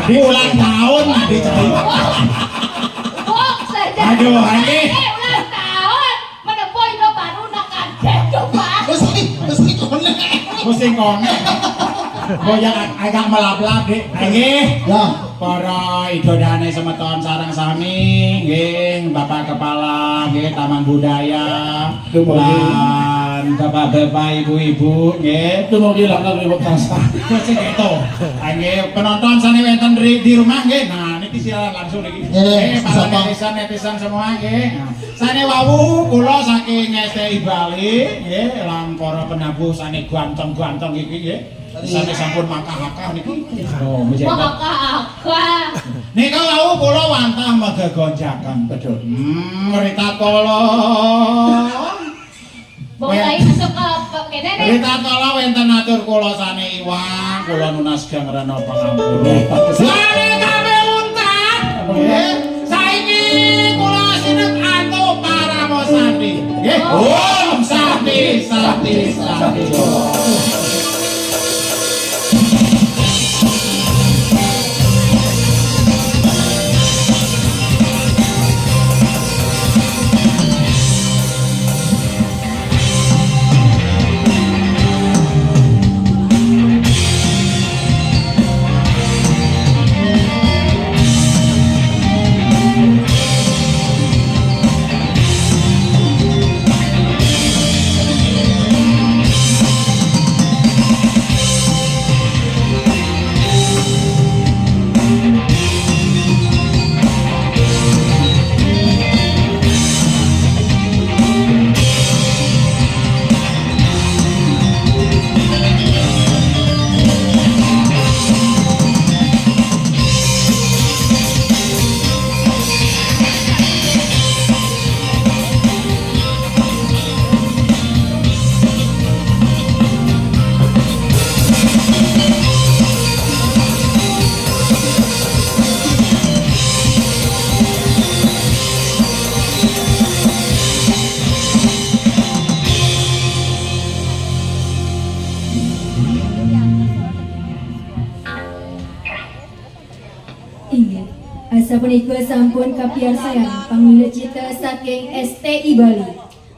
Di ulang tahun di cari. Aduh, ini ulang tahun. Mana boy no baru nak kaget coba. Mesti konek. mesti ngomong. Goyang agak melap-lap deh. Nggih. Ya. Para idodane semeton sareng sami, nggih, Bapak Kepala nggih Taman Budaya. Lan Bapak-bapak, Ibu-ibu nggih. Dumugi lakon wektas. Sing itu. Nggih, penonton sane wonten di rumah nggih. Nah, niki siaran langsung niki. Para netizen semua nggih. Sane wau kula saking STI Bali nggih, lan para penabuh sane ganteng-ganteng iki nggih. Sane sampun makah-makah niki. Oh, Makah-makah. Nika wau kula wantah megegonjakan. Betul. Rita Kala. Mulai masuk ke kene nih. Rita Kala wonten atur kula sane iwang, kula nunas gang rena pangampura. Sane kami untat. Saiki kula sinep antuk Paramo Sandi. Nggih. Om Sandi, Sandi, Sandi. Asa punika sampun kapiarsayan pamila cita saking STI Bali.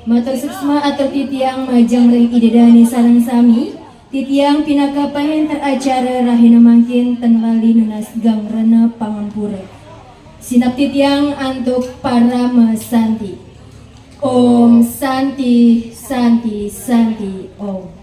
Matur suksma atur titiang majang ring idedani sareng sami. Titiang pinakapahen teracara rahina mangkin tenwali nunas gang rena pangampura. Sinap titiang antuk Paramo Santi. Om Santi, Santi, Santi, Om.